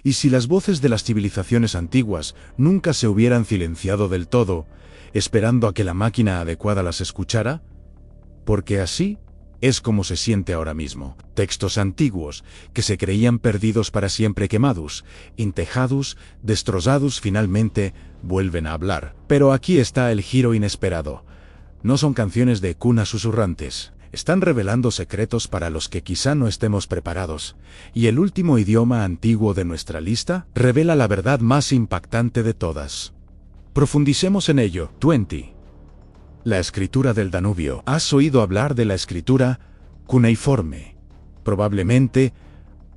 Y si las voces de las civilizaciones antiguas nunca se hubieran silenciado del todo, esperando a que la máquina adecuada las escuchara, porque así es como se siente ahora mismo. Textos antiguos que se creían perdidos para siempre, quemados, entejados, destrozados, finalmente vuelven a hablar. Pero aquí está el giro inesperado. No son canciones de cunas susurrantes. Están revelando secretos para los que quizá no estemos preparados. Y el último idioma antiguo de nuestra lista revela la verdad más impactante de todas. Profundicemos en ello. 20. La escritura del Danubio. ¿Has oído hablar de la escritura cuneiforme? Probablemente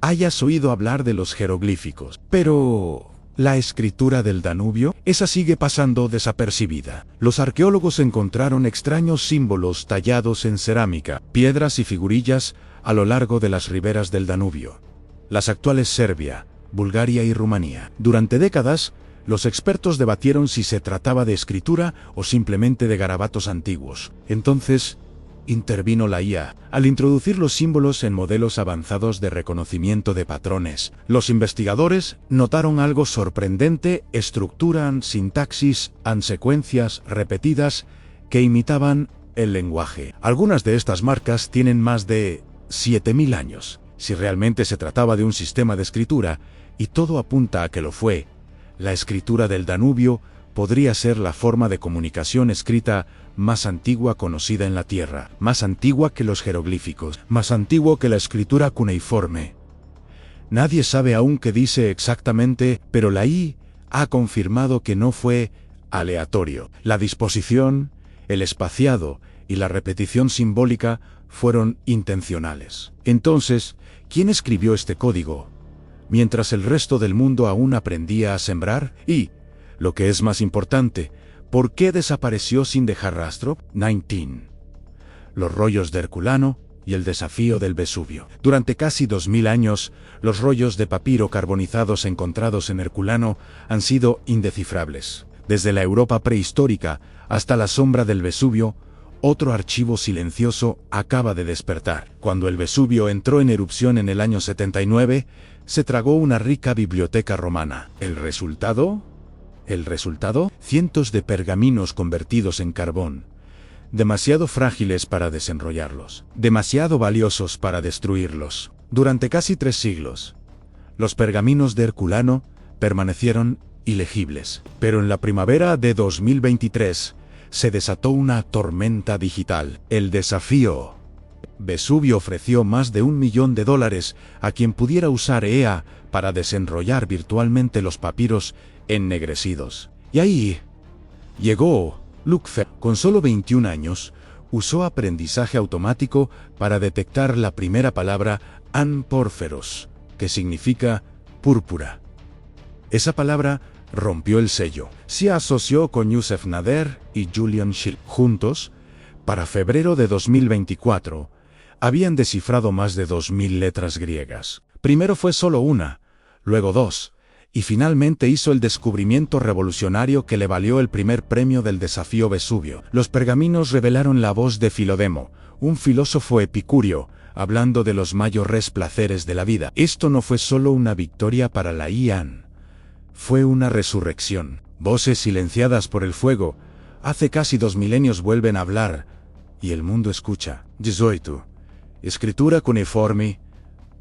hayas oído hablar de los jeroglíficos. Pero ¿la escritura del Danubio? Esa sigue pasando desapercibida. Los arqueólogos encontraron extraños símbolos tallados en cerámica, piedras y figurillas a lo largo de las riberas del Danubio, las actuales Serbia, Bulgaria y Rumanía. Durante décadas, los expertos debatieron si se trataba de escritura o simplemente de garabatos antiguos. Entonces, intervino la IA. Al introducir los símbolos en modelos avanzados de reconocimiento de patrones, los investigadores notaron algo sorprendente: estructuran, sintaxis, secuencias repetidas que imitaban el lenguaje. Algunas de estas marcas tienen más de 7000 años. Si realmente se trataba de un sistema de escritura, y todo apunta a que lo fue, la escritura del Danubio podría ser la forma de comunicación escrita más antigua conocida en la Tierra, más antigua que los jeroglíficos, más antiguo que la escritura cuneiforme. Nadie sabe aún qué dice exactamente, pero la IA ha confirmado que no fue aleatorio. La disposición, el espaciado y la repetición simbólica fueron intencionales. Entonces, ¿quién escribió este código mientras el resto del mundo aún aprendía a sembrar? Y, lo que es más importante, ¿por qué desapareció sin dejar rastro? 19. Los rollos de Herculano y el desafío del Vesubio. Durante casi 2000 años, los rollos de papiro carbonizados encontrados en Herculano han sido indescifrables. Desde la Europa prehistórica hasta la sombra del Vesubio, otro archivo silencioso acaba de despertar. Cuando el Vesubio entró en erupción en el año 79, se tragó una rica biblioteca romana. ¿El resultado? Cientos de pergaminos convertidos en carbón, demasiado frágiles para desenrollarlos, demasiado valiosos para destruirlos. Durante casi 3 siglos, los pergaminos de Herculano permanecieron ilegibles. Pero en la primavera de 2023, se desató una tormenta digital. El desafío. Vesubio ofreció más de $1 millón a quien pudiera usar EA para desenrollar virtualmente los papiros ennegrecidos. Y ahí llegó Lukfer. Con solo 21 años, usó aprendizaje automático para detectar la primera palabra anpórferos, que significa púrpura. Esa palabra rompió el sello. Se asoció con Yusef Nader y Julian Schill. Juntos, para febrero de 2024, habían descifrado más de 2000 letras griegas. Primero fue solo una, luego 2, y finalmente hizo el descubrimiento revolucionario que le valió el primer premio del desafío Vesubio. Los pergaminos revelaron la voz de Filodemo, un filósofo epicúreo, hablando de los mayores placeres de la vida. Esto no fue solo una victoria para la IA. Fue una resurrección. Voces silenciadas por el fuego, hace casi 2 milenios vuelven a hablar, y el mundo escucha. 18. Escritura cuneiforme,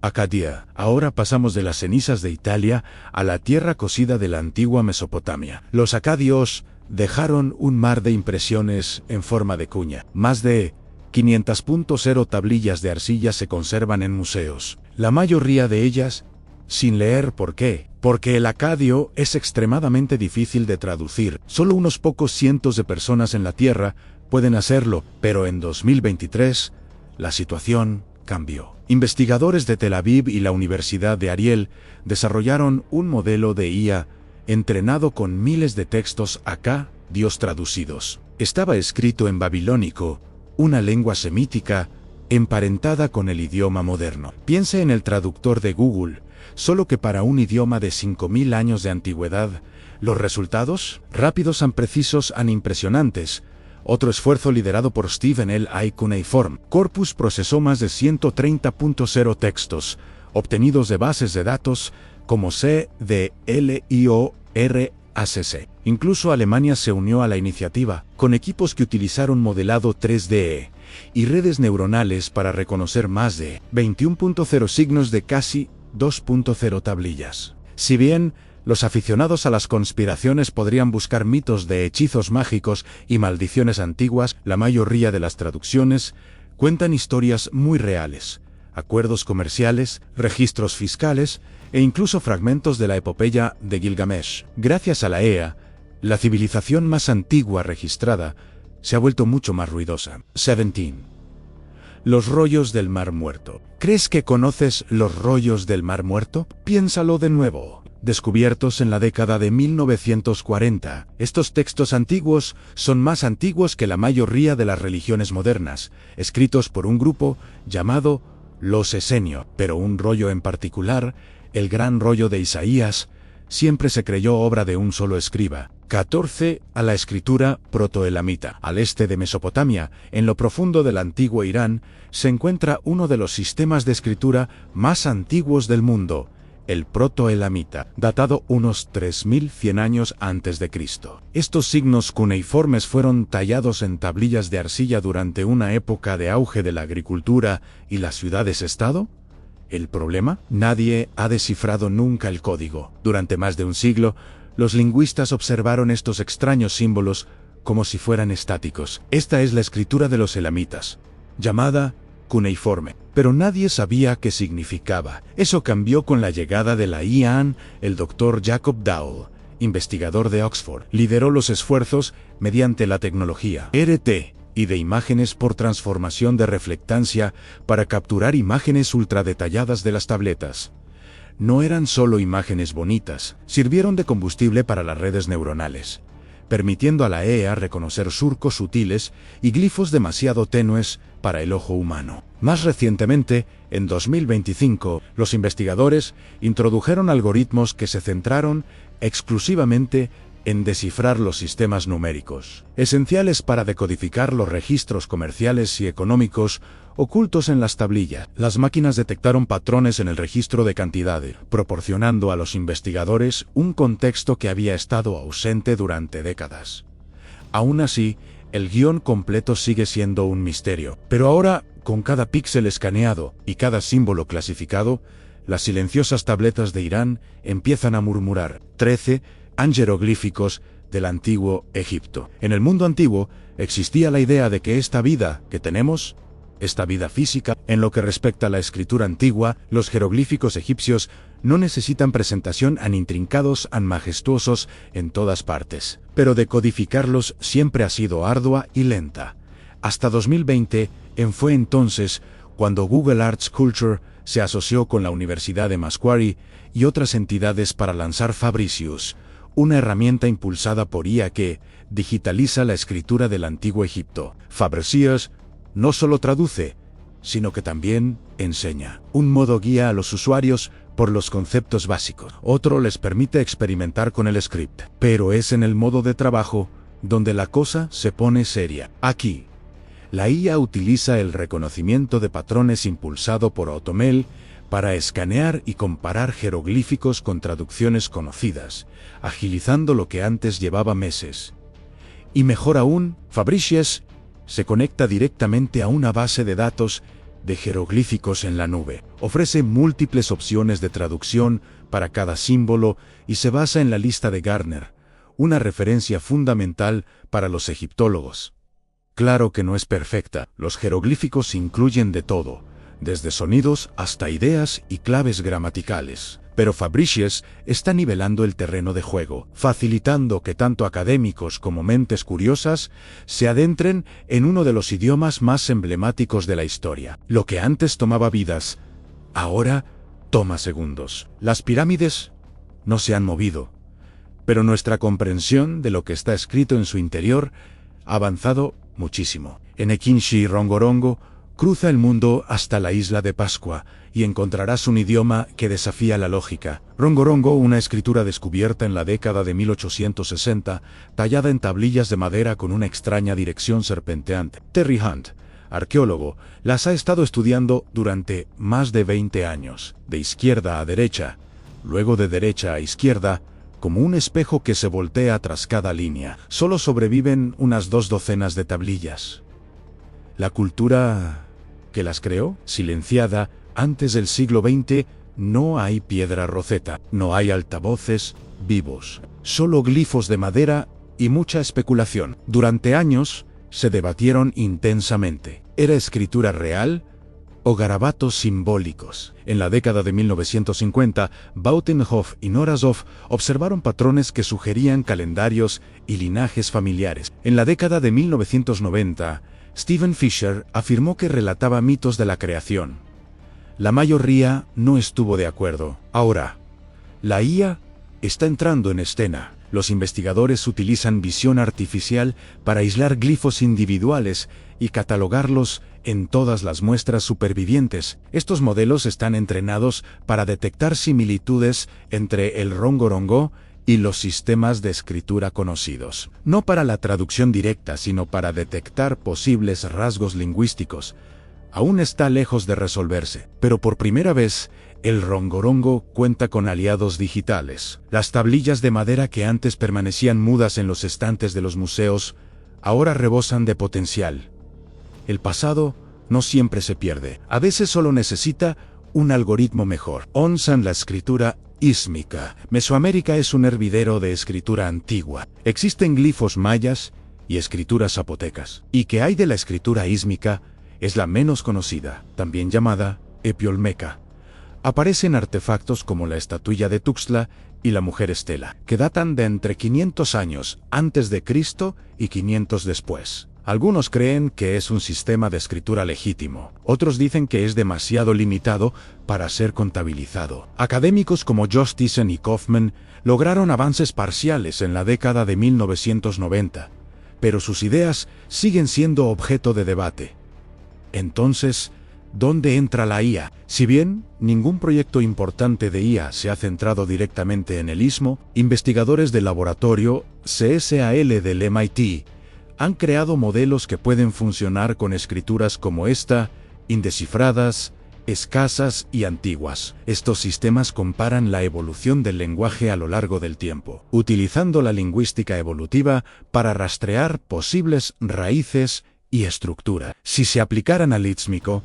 Acadia. Ahora pasamos de las cenizas de Italia a la tierra cocida de la antigua Mesopotamia. Los acadios dejaron un mar de impresiones en forma de cuña. Más de 500.0 tablillas de arcilla se conservan en museos. La mayoría de ellas sin leer. ¿Por qué? Porque el acadio es extremadamente difícil de traducir. Solo unos pocos cientos de personas en la Tierra pueden hacerlo, pero en 2023, la situación cambió. Investigadores de Tel Aviv y la Universidad de Ariel desarrollaron un modelo de IA entrenado con miles de textos acadios traducidos. Estaba escrito en babilónico, una lengua semítica emparentada con el idioma moderno. Piense en el traductor de Google, solo que para un idioma de 5000 años de antigüedad. Los resultados, rápidos, precisos e impresionantes. Otro esfuerzo liderado por Stephen L. I. Cuneiform Corpus procesó más de 130.0 textos, obtenidos de bases de datos como C, D, L, I, O, R, ACC. Incluso Alemania se unió a la iniciativa, con equipos que utilizaron modelado 3D y redes neuronales para reconocer más de 21.0 signos de casi 2.0 tablillas. Si bien los aficionados a las conspiraciones podrían buscar mitos de hechizos mágicos y maldiciones antiguas, la mayoría de las traducciones cuentan historias muy reales, acuerdos comerciales, registros fiscales e incluso fragmentos de la epopeya de Gilgamesh. Gracias a la EA, la civilización más antigua registrada se ha vuelto mucho más ruidosa. 17. Los rollos del Mar Muerto. ¿Crees que conoces los rollos del Mar Muerto? Piénsalo de nuevo. Descubiertos en la década de 1940, estos textos antiguos son más antiguos que la mayoría de las religiones modernas, escritos por un grupo llamado los Esenios, pero un rollo en particular, el gran rollo de Isaías, siempre se creyó obra de un solo escriba. 14. A la escritura protoelamita. Al este de Mesopotamia, en lo profundo del antiguo Irán, se encuentra uno de los sistemas de escritura más antiguos del mundo, el protoelamita, datado unos 3100 años antes de Cristo. Estos signos cuneiformes fueron tallados en tablillas de arcilla durante una época de auge de la agricultura y las ciudades-estado. ¿El problema? Nadie ha descifrado nunca el código. Durante más de un siglo, los lingüistas observaron estos extraños símbolos como si fueran estáticos. Esta es la escritura de los elamitas, llamada cuneiforme, pero nadie sabía qué significaba. Eso cambió con la llegada de la IAN. El doctor Jacob Dowell, investigador de Oxford, lideró los esfuerzos mediante la tecnología RT y de imágenes por transformación de reflectancia para capturar imágenes ultradetalladas de las tabletas. No eran solo imágenes bonitas, sirvieron de combustible para las redes neuronales, permitiendo a la EA reconocer surcos sutiles y glifos demasiado tenues para el ojo humano. Más recientemente, en 2025, los investigadores introdujeron algoritmos que se centraron exclusivamente en descifrar los sistemas numéricos, esenciales para decodificar los registros comerciales y económicos ocultos en las tablillas. Las máquinas detectaron patrones en el registro de cantidades, proporcionando a los investigadores un contexto que había estado ausente durante décadas. Aún así, el guión completo sigue siendo un misterio. Pero ahora, con cada píxel escaneado y cada símbolo clasificado, las silenciosas tabletas de Irán empiezan a murmurar. 13. Jeroglíficos del antiguo Egipto. En el mundo antiguo existía la idea de que esta vida que tenemos, esta vida física, en lo que respecta a la escritura antigua, los jeroglíficos egipcios no necesitan presentación tan intrincados, tan majestuosos en todas partes. Pero decodificarlos siempre ha sido ardua y lenta. Hasta 2020, fue entonces cuando Google Arts Culture se asoció con la Universidad de Macquarie y otras entidades para lanzar Fabricius, una herramienta impulsada por IA que digitaliza la escritura del antiguo Egipto. Fabricius no solo traduce, sino que también enseña. Un modo guía a los usuarios por los conceptos básicos. Otro les permite experimentar con el script. Pero es en el modo de trabajo donde la cosa se pone seria. Aquí, la IA utiliza el reconocimiento de patrones impulsado por AutoML para escanear y comparar jeroglíficos con traducciones conocidas, agilizando lo que antes llevaba meses. Y mejor aún, Fabricius se conecta directamente a una base de datos de jeroglíficos en la nube. Ofrece múltiples opciones de traducción para cada símbolo y se basa en la lista de Gartner, una referencia fundamental para los egiptólogos. Claro que no es perfecta. Los jeroglíficos incluyen de todo, desde sonidos hasta ideas y claves gramaticales. Pero Fabricius está nivelando el terreno de juego, facilitando que tanto académicos como mentes curiosas se adentren en uno de los idiomas más emblemáticos de la historia. Lo que antes tomaba vidas, ahora toma segundos. Las pirámides no se han movido, pero nuestra comprensión de lo que está escrito en su interior ha avanzado muchísimo. En Ekinshi Rongorongo, cruza el mundo hasta la isla de Pascua y encontrarás un idioma que desafía la lógica. Rongorongo, una escritura descubierta en la década de 1860, tallada en tablillas de madera con una extraña dirección serpenteante. Terry Hunt, arqueólogo, las ha estado estudiando durante más de 20 años. De izquierda a derecha, luego de derecha a izquierda, como un espejo que se voltea tras cada línea. Solo sobreviven unas 2 docenas de tablillas. La cultura que las creó, silenciada, antes del siglo XX, no hay piedra roseta, no hay altavoces vivos, solo glifos de madera y mucha especulación. Durante años se debatieron intensamente. ¿Era escritura real o garabatos simbólicos? En la década de 1950, Bautenhof y Norazov observaron patrones que sugerían calendarios y linajes familiares. En la década de 1990, Stephen Fisher afirmó que relataba mitos de la creación. La mayoría no estuvo de acuerdo. Ahora, la IA está entrando en escena. Los investigadores utilizan visión artificial para aislar glifos individuales y catalogarlos en todas las muestras supervivientes. Estos modelos están entrenados para detectar similitudes entre el rongorongo y los sistemas de escritura conocidos. No para la traducción directa, sino para detectar posibles rasgos lingüísticos. Aún está lejos de resolverse, pero por primera vez, el rongorongo cuenta con aliados digitales. Las tablillas de madera que antes permanecían mudas en los estantes de los museos, ahora rebosan de potencial. El pasado no siempre se pierde, a veces solo necesita un algoritmo mejor. Onsan la escritura ísmica. Mesoamérica es un hervidero de escritura antigua. Existen glifos mayas y escrituras zapotecas. ¿Y qué hay de la escritura ísmica? Es la menos conocida, también llamada epiolmeca. Aparecen artefactos como la estatuilla de Tuxtla y la mujer Estela, que datan de entre 500 años antes de Cristo y 500 después. Algunos creen que es un sistema de escritura legítimo, otros dicen que es demasiado limitado para ser contabilizado. Académicos como Josh Thyssen y Kaufman lograron avances parciales en la década de 1990, pero sus ideas siguen siendo objeto de debate. Entonces, ¿dónde entra la IA? Si bien ningún proyecto importante de IA se ha centrado directamente en el istmo, investigadores del laboratorio CSAL del MIT han creado modelos que pueden funcionar con escrituras como esta, indescifradas, escasas y antiguas. Estos sistemas comparan la evolución del lenguaje a lo largo del tiempo, utilizando la lingüística evolutiva para rastrear posibles raíces y estructura. Si se aplicaran al ístmico,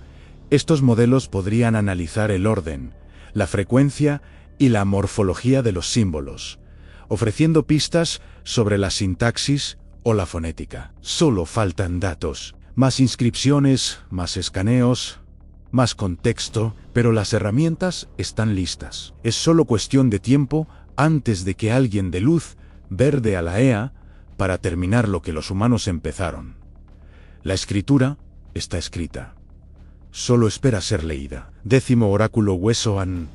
estos modelos podrían analizar el orden, la frecuencia y la morfología de los símbolos, ofreciendo pistas sobre la sintaxis o la fonética. Solo faltan datos, más inscripciones, más escaneos, más contexto, pero las herramientas están listas. Es solo cuestión de tiempo antes de que alguien dé luz verde a la IA para terminar lo que los humanos empezaron. La escritura está escrita. Solo espera ser leída. 10º oráculo Huesoan.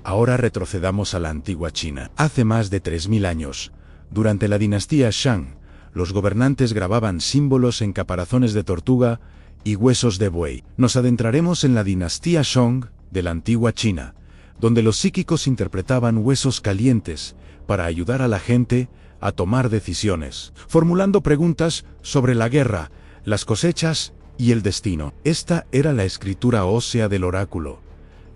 Ahora retrocedamos a la antigua China. Hace más de 3000 años, durante la dinastía Shang, los gobernantes grababan símbolos en caparazones de tortuga y huesos de buey. Nos adentraremos en la dinastía Song de la antigua China, donde los psíquicos interpretaban huesos calientes para ayudar a la gente a tomar decisiones, formulando preguntas sobre la guerra, las cosechas y el destino. Esta era la escritura ósea del oráculo,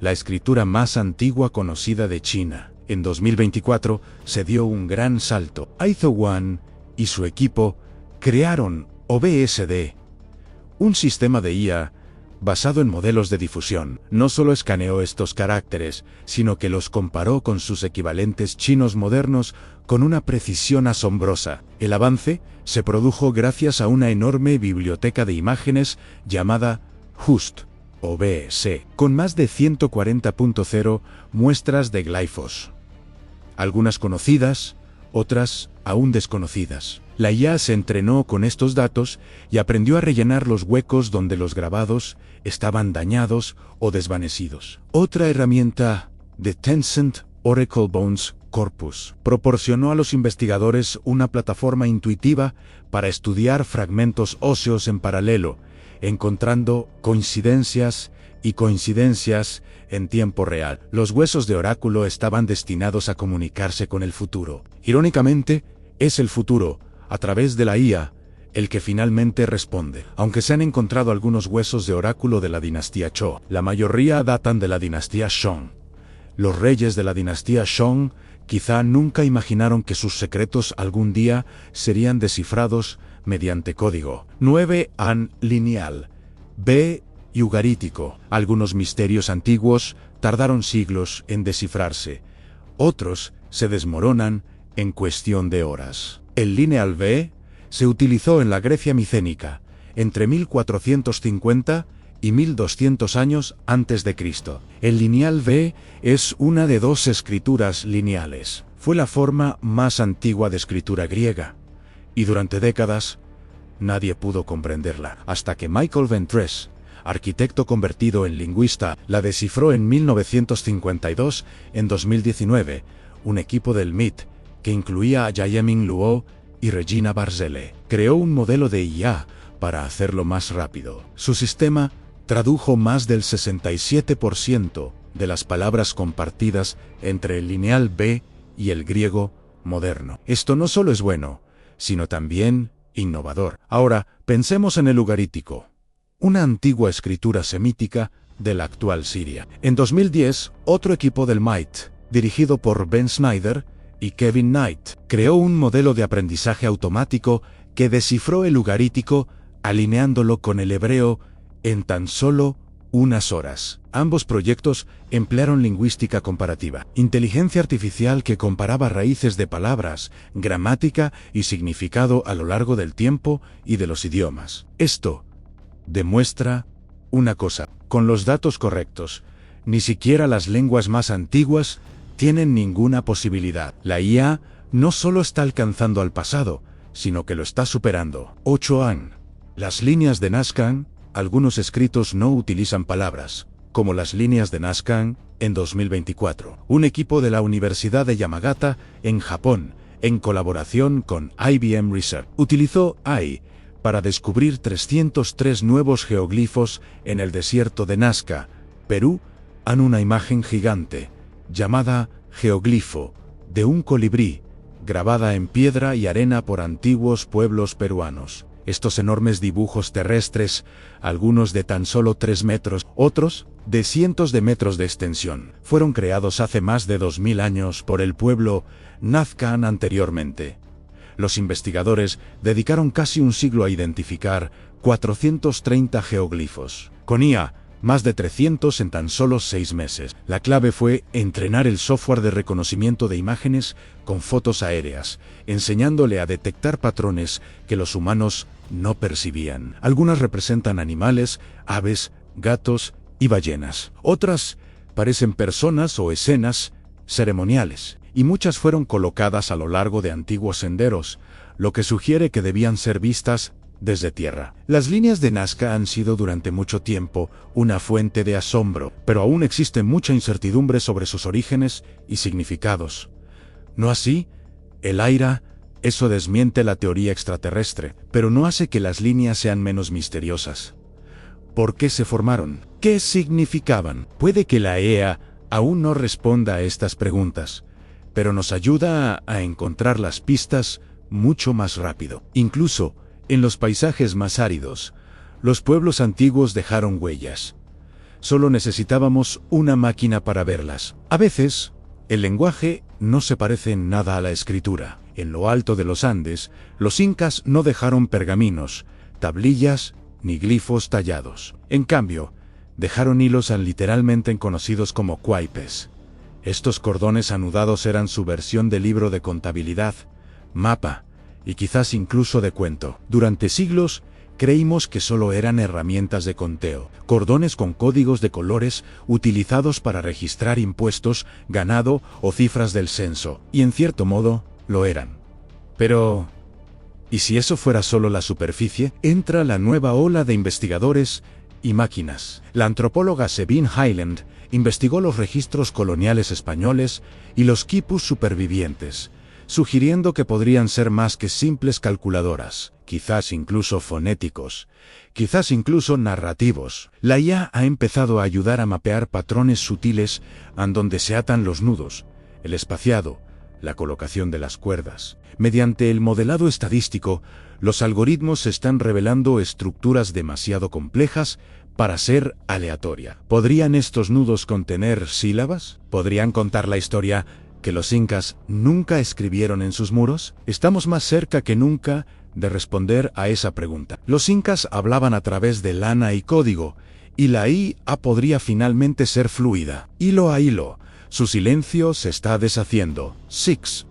la escritura más antigua conocida de China. En 2024 se dio un gran salto. Aizhou Wan y su equipo crearon OBSD, un sistema de IA basado en modelos de difusión. No solo escaneó estos caracteres, sino que los comparó con sus equivalentes chinos modernos con una precisión asombrosa. El avance se produjo gracias a una enorme biblioteca de imágenes llamada HUST, OBS, con más de 140.0 muestras de glifos. Algunas conocidas, otras aún desconocidas. La IA se entrenó con estos datos y aprendió a rellenar los huecos donde los grabados estaban dañados o desvanecidos. Otra herramienta de Tencent, Oracle Bones Corpus, proporcionó a los investigadores una plataforma intuitiva para estudiar fragmentos óseos en paralelo, encontrando coincidencias en tiempo real. Los huesos de oráculo estaban destinados a comunicarse con el futuro. Irónicamente, es el futuro, a través de la IA, el que finalmente responde. Aunque se han encontrado algunos huesos de oráculo de la dinastía Zhou, la mayoría datan de la dinastía Song. Los reyes de la dinastía Shang quizá nunca imaginaron que sus secretos algún día serían descifrados mediante código. 9. An lineal. B. Ugarítico. Algunos misterios antiguos tardaron siglos en descifrarse. Otros se desmoronan en cuestión de horas. El lineal B se utilizó en la Grecia micénica entre 1450 y 1200 años antes de Cristo. El lineal B es una de dos escrituras lineales. Fue la forma más antigua de escritura griega, y durante décadas nadie pudo comprenderla, hasta que Michael Ventures, arquitecto convertido en lingüista, la descifró en 1952. En 2019, un equipo del MIT, que incluía a Jae-Ming Luo y Regina Barzele, creó un modelo de IA para hacerlo más rápido. Su sistema tradujo más del 67% de las palabras compartidas entre el lineal B y el griego moderno. Esto no solo es bueno, sino también innovador. Ahora, pensemos en el ugarítico, una antigua escritura semítica de la actual Siria. En 2010, otro equipo del MIT, dirigido por Ben Snyder y Kevin Knight, creó un modelo de aprendizaje automático que descifró el ugarítico alineándolo con el hebreo en tan solo unas horas. Ambos proyectos emplearon lingüística comparativa, inteligencia artificial que comparaba raíces de palabras, gramática y significado a lo largo del tiempo y de los idiomas. Esto demuestra una cosa: con los datos correctos, ni siquiera las lenguas más antiguas tienen ninguna posibilidad. La IA no solo está alcanzando al pasado, sino que lo está superando. 8. Las líneas de Nazca. Algunos escritos no utilizan palabras, como las líneas de Nazca. En 2024, un equipo de la Universidad de Yamagata, en Japón, en colaboración con IBM Research, utilizó AI para descubrir 303 nuevos geoglifos en el desierto de Nazca, Perú, en una imagen gigante, llamada geoglifo, de un colibrí, grabada en piedra y arena por antiguos pueblos peruanos. Estos enormes dibujos terrestres, algunos de tan solo 3 metros, otros de cientos de metros de extensión, fueron creados hace más de 2000 años por el pueblo Nazcan anteriormente. Los investigadores dedicaron casi un siglo a identificar 430 geoglifos. Con IA, más de 300 en tan solo 6 meses. La clave fue entrenar el software de reconocimiento de imágenes con fotos aéreas, enseñándole a detectar patrones que los humanos no percibían. Algunas representan animales, aves, gatos y ballenas. Otras parecen personas o escenas ceremoniales, y muchas fueron colocadas a lo largo de antiguos senderos, lo que sugiere que debían ser vistas desde tierra. Las líneas de Nazca han sido durante mucho tiempo una fuente de asombro, pero aún existe mucha incertidumbre sobre sus orígenes y significados. ¿No así? El Aira, eso desmiente la teoría extraterrestre, pero no hace que las líneas sean menos misteriosas. ¿Por qué se formaron? ¿Qué significaban? Puede que la EA aún no responda a estas preguntas, pero nos ayuda a encontrar las pistas mucho más rápido. Incluso en los paisajes más áridos, los pueblos antiguos dejaron huellas. Solo necesitábamos una máquina para verlas. A veces, el lenguaje no se parece en nada a la escritura. En lo alto de los Andes, los incas no dejaron pergaminos, tablillas ni glifos tallados. En cambio, dejaron hilos literalmente conocidos como cuaipes. Estos cordones anudados eran su versión de libro de contabilidad, mapa, y quizás incluso de cuento. Durante siglos, creímos que solo eran herramientas de conteo, cordones con códigos de colores utilizados para registrar impuestos, ganado o cifras del censo, y en cierto modo, lo eran. Pero, ¿y si eso fuera solo la superficie? Entra la nueva ola de investigadores y máquinas. La antropóloga Sabine Hyland investigó los registros coloniales españoles y los quipus supervivientes, sugiriendo que podrían ser más que simples calculadoras, quizás incluso fonéticos, quizás incluso narrativos. La IA ha empezado a ayudar a mapear patrones sutiles en donde se atan los nudos, el espaciado, la colocación de las cuerdas. Mediante el modelado estadístico, los algoritmos están revelando estructuras demasiado complejas para ser aleatoria. ¿Podrían estos nudos contener sílabas? ¿Podrían contar la historia que los incas nunca escribieron en sus muros? Estamos más cerca que nunca de responder a esa pregunta. Los incas hablaban a través de lana y código, y la IA podría finalmente ser fluida. Hilo a hilo, su silencio se está deshaciendo. 6.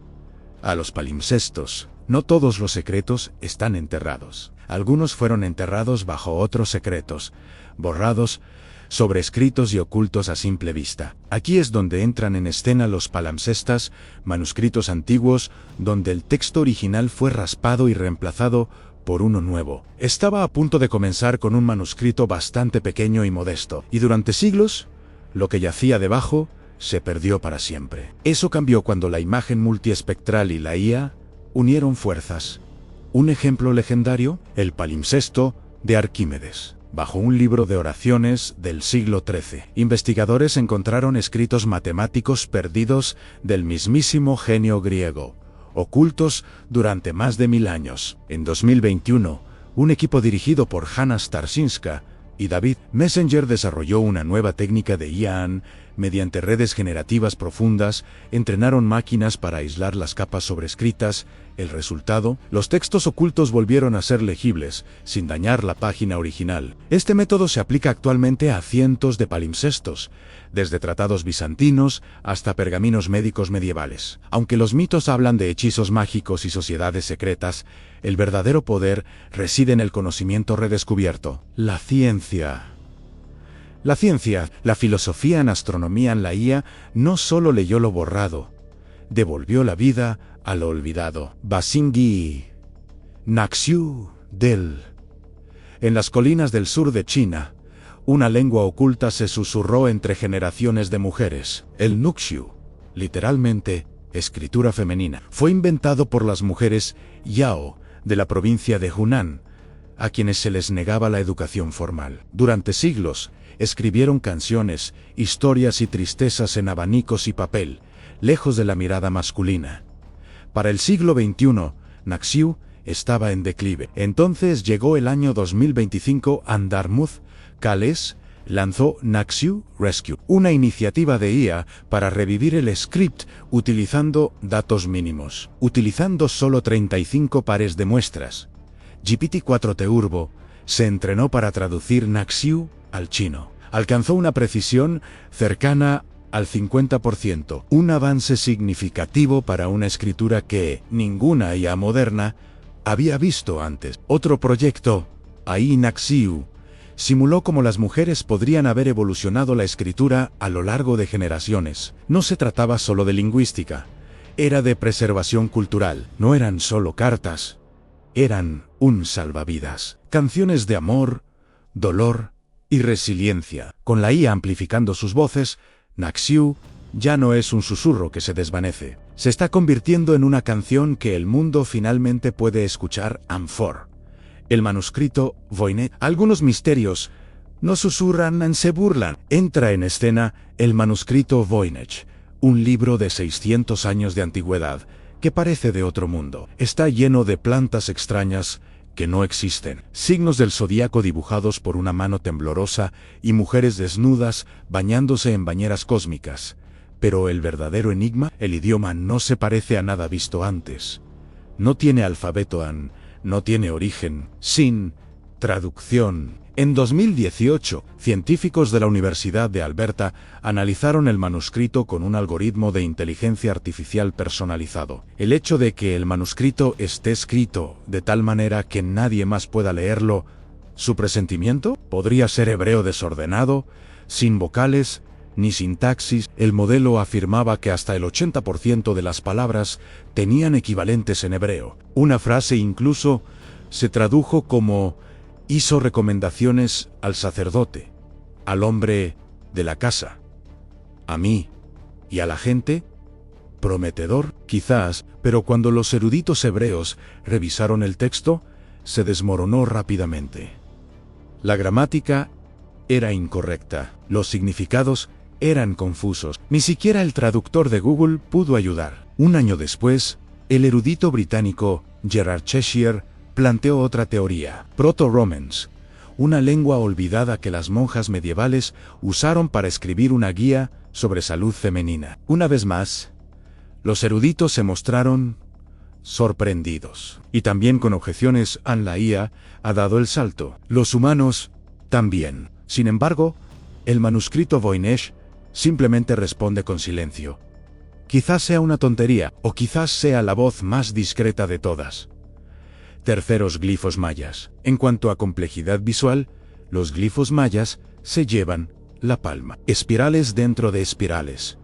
A los palimpsestos. No todos los secretos están enterrados. Algunos fueron enterrados bajo otros secretos, borrados, sobrescritos y ocultos a simple vista. Aquí es donde entran en escena los palimpsestas, manuscritos antiguos, donde el texto original fue raspado y reemplazado por uno nuevo. Estaba a punto de comenzar con un manuscrito bastante pequeño y modesto, y durante siglos, lo que yacía debajo se perdió para siempre. Eso cambió cuando la imagen multiespectral y la IA unieron fuerzas. Un ejemplo legendario, el palimpsesto de Arquímedes. Bajo un libro de oraciones del siglo XIII, investigadores encontraron escritos matemáticos perdidos del mismísimo genio griego, ocultos durante más de 1000 años. En 2021, un equipo dirigido por Hanna Starzyńska y David Messenger desarrolló una nueva técnica de IA. Mediante redes generativas profundas, entrenaron máquinas para aislar las capas sobrescritas. El resultado, los textos ocultos volvieron a ser legibles, sin dañar la página original. Este método se aplica actualmente a cientos de palimpsestos, desde tratados bizantinos hasta pergaminos médicos medievales. Aunque los mitos hablan de hechizos mágicos y sociedades secretas, el verdadero poder reside en el conocimiento redescubierto. La ciencia, la filosofía en astronomía en la IA no solo leyó lo borrado, devolvió la vida a lo olvidado. Basingi Naxiu Del. En las colinas del sur de China, una lengua oculta se susurró entre generaciones de mujeres. El Nuxiu, literalmente, escritura femenina, fue inventado por las mujeres Yao de la provincia de Hunan, a quienes se les negaba la educación formal. Durante siglos, escribieron canciones, historias y tristezas en abanicos y papel, lejos de la mirada masculina. Para el siglo XXI, Naxiu estaba en declive. Entonces llegó el año 2025. Andarmuth Cales lanzó Naxiu Rescue, una iniciativa de IA para revivir el script utilizando datos mínimos. Utilizando solo 35 pares de muestras, GPT-4 Turbo se entrenó para traducir Naxiu al chino. Alcanzó una precisión cercana al 50%, un avance significativo para una escritura que ninguna IA moderna había visto antes. Otro proyecto, AI Naxiu, simuló cómo las mujeres podrían haber evolucionado la escritura a lo largo de generaciones. No se trataba solo de lingüística, era de preservación cultural. No eran solo cartas, eran un salvavidas. Canciones de amor, dolor y resiliencia. Con la IA amplificando sus voces, Naxiu ya no es un susurro que se desvanece. Se está convirtiendo en una canción que el mundo finalmente puede escuchar. Amphor. El manuscrito Voynich. Algunos misterios no susurran, se burlan. Entra en escena el manuscrito Voynich, un libro de 600 años de antigüedad que parece de otro mundo. Está lleno de plantas extrañas que no existen, signos del zodíaco dibujados por una mano temblorosa y mujeres desnudas bañándose en bañeras cósmicas. Pero el verdadero enigma, el idioma no se parece a nada visto antes. No tiene alfabeto no tiene origen, sin traducción. En 2018, científicos de la Universidad de Alberta analizaron el manuscrito con un algoritmo de inteligencia artificial personalizado. El hecho de que el manuscrito esté escrito de tal manera que nadie más pueda leerlo, ¿su presentimiento? Podría ser hebreo desordenado, sin vocales ni sintaxis. El modelo afirmaba que hasta el 80% de las palabras tenían equivalentes en hebreo. Una frase incluso se tradujo como: hizo recomendaciones al sacerdote, al hombre de la casa, a mí y a la gente. Prometedor, quizás, pero cuando los eruditos hebreos revisaron el texto, se desmoronó rápidamente. La gramática era incorrecta, los significados eran confusos, ni siquiera el traductor de Google pudo ayudar. Un año después, el erudito británico Gerard Cheshire planteó otra teoría, Proto-Romance, una lengua olvidada que las monjas medievales usaron para escribir una guía sobre salud femenina. Una vez más, los eruditos se mostraron sorprendidos. Y también con objeciones, la IA ha dado el salto. Los humanos también. Sin embargo, el manuscrito Voynich simplemente responde con silencio. Quizás sea una tontería, o quizás sea la voz más discreta de todas. Terceros glifos mayas. En cuanto a complejidad visual, los glifos mayas se llevan la palma. Espirales dentro de espirales.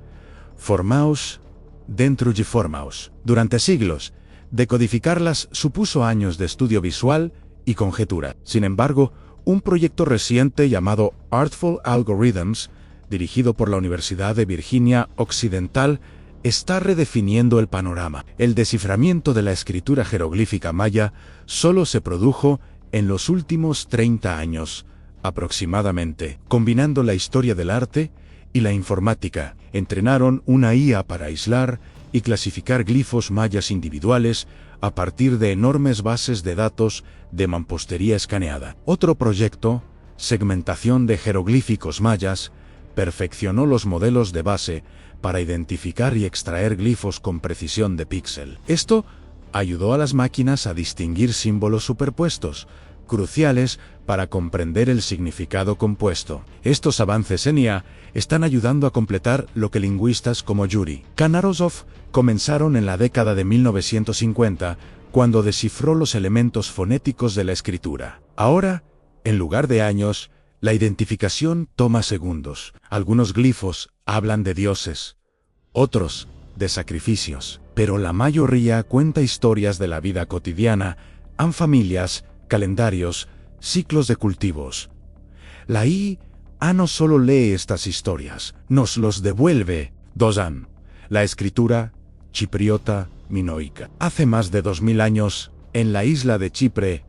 Formaos dentro de formaos. Durante siglos, decodificarlas supuso años de estudio visual y conjetura. Sin embargo, un proyecto reciente llamado Artful Algorithms, dirigido por la Universidad de Virginia Occidental, está redefiniendo el panorama. El desciframiento de la escritura jeroglífica maya solo se produjo en los últimos 30 años, aproximadamente. Combinando la historia del arte y la informática, entrenaron una IA para aislar y clasificar glifos mayas individuales a partir de enormes bases de datos de mampostería escaneada. Otro proyecto, segmentación de jeroglíficos mayas, perfeccionó los modelos de base para identificar y extraer glifos con precisión de píxel. Esto ayudó a las máquinas a distinguir símbolos superpuestos, cruciales para comprender el significado compuesto. Estos avances en IA están ayudando a completar lo que lingüistas como Yuri Kanarozov comenzaron en la década de 1950, cuando descifró los elementos fonéticos de la escritura. Ahora, en lugar de años, la identificación toma segundos. Algunos glifos hablan de dioses, otros de sacrificios, pero la mayoría cuenta historias de la vida cotidiana, familias, calendarios, ciclos de cultivos. La IA no solo lee estas historias, nos los devuelve. Dozan, la escritura chipriota minoica. Hace más de 2000 años, en la isla de Chipre,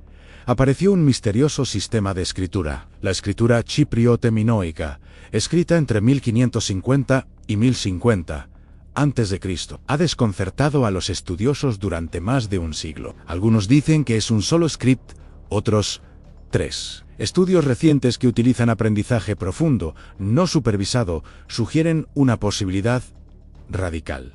apareció un misterioso sistema de escritura, la escritura chipriote minoica, escrita entre 1550 y 1050 a.C. Ha desconcertado a los estudiosos durante más de un siglo. Algunos dicen que es un solo script, otros 3. Estudios recientes que utilizan aprendizaje profundo, no supervisado, sugieren una posibilidad radical.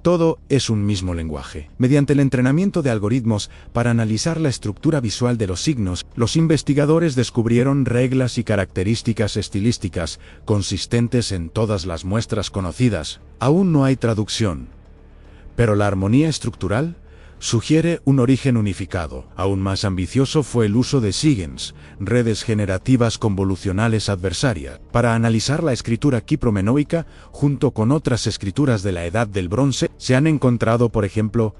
Todo es un mismo lenguaje. Mediante el entrenamiento de algoritmos para analizar la estructura visual de los signos, los investigadores descubrieron reglas y características estilísticas consistentes en todas las muestras conocidas. Aún no hay traducción, pero la armonía estructural sugiere un origen unificado. Aún más ambicioso fue el uso de SIGINTs, redes generativas convolucionales adversarias, para analizar la escritura quipromenoica junto con otras escrituras de la Edad del Bronce. Se han encontrado, por ejemplo,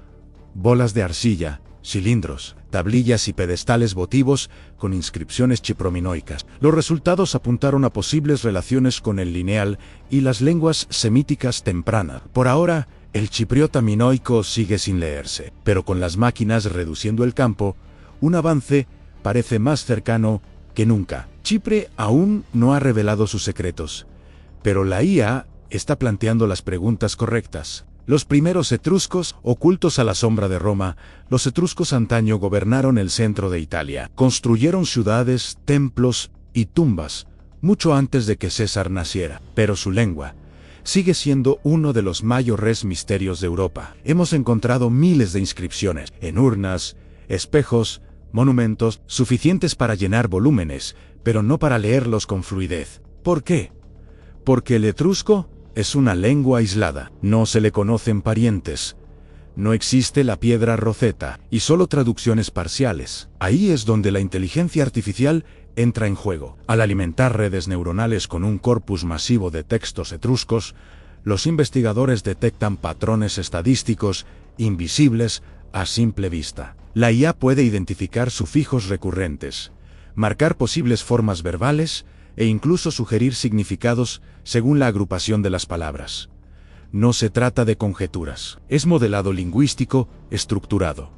bolas de arcilla, cilindros, tablillas y pedestales votivos con inscripciones chiprominoicas. Los resultados apuntaron a posibles relaciones con el lineal y las lenguas semíticas tempranas. Por ahora, el chipriota minoico sigue sin leerse, pero con las máquinas reduciendo el campo, un avance parece más cercano que nunca. Chipre aún no ha revelado sus secretos, pero la IA está planteando las preguntas correctas. Los primeros etruscos, ocultos a la sombra de Roma, los etruscos antaño gobernaron el centro de Italia. Construyeron ciudades, templos y tumbas, mucho antes de que César naciera, pero su lengua sigue siendo uno de los mayores misterios de Europa. Hemos encontrado miles de inscripciones en urnas, espejos, monumentos, suficientes para llenar volúmenes, pero no para leerlos con fluidez. ¿Por qué? Porque el etrusco es una lengua aislada, no se le conocen parientes, no existe la piedra Rosetta, y solo traducciones parciales. Ahí es donde la inteligencia artificial entra en juego. Al alimentar redes neuronales con un corpus masivo de textos etruscos, los investigadores detectan patrones estadísticos invisibles a simple vista. La IA puede identificar sufijos recurrentes, marcar posibles formas verbales e incluso sugerir significados según la agrupación de las palabras. No se trata de conjeturas, es modelado lingüístico estructurado.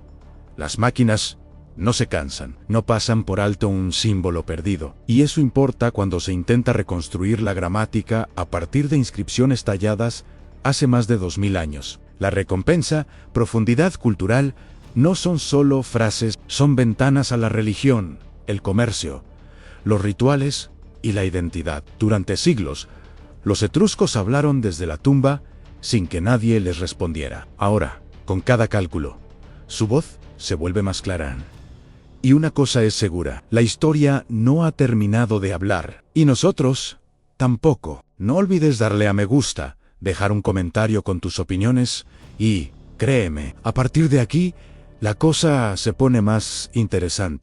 Las máquinas no se cansan, no pasan por alto un símbolo perdido, y eso importa cuando se intenta reconstruir la gramática a partir de inscripciones talladas hace más de 2000 años. La recompensa, profundidad cultural, no son solo frases, son ventanas a la religión, el comercio, los rituales y la identidad. Durante siglos, los etruscos hablaron desde la tumba sin que nadie les respondiera. Ahora, con cada cálculo, su voz se vuelve más clara. Y una cosa es segura, la historia no ha terminado de hablar. Y nosotros, tampoco. No olvides darle a me gusta, dejar un comentario con tus opiniones y, créeme, a partir de aquí, la cosa se pone más interesante.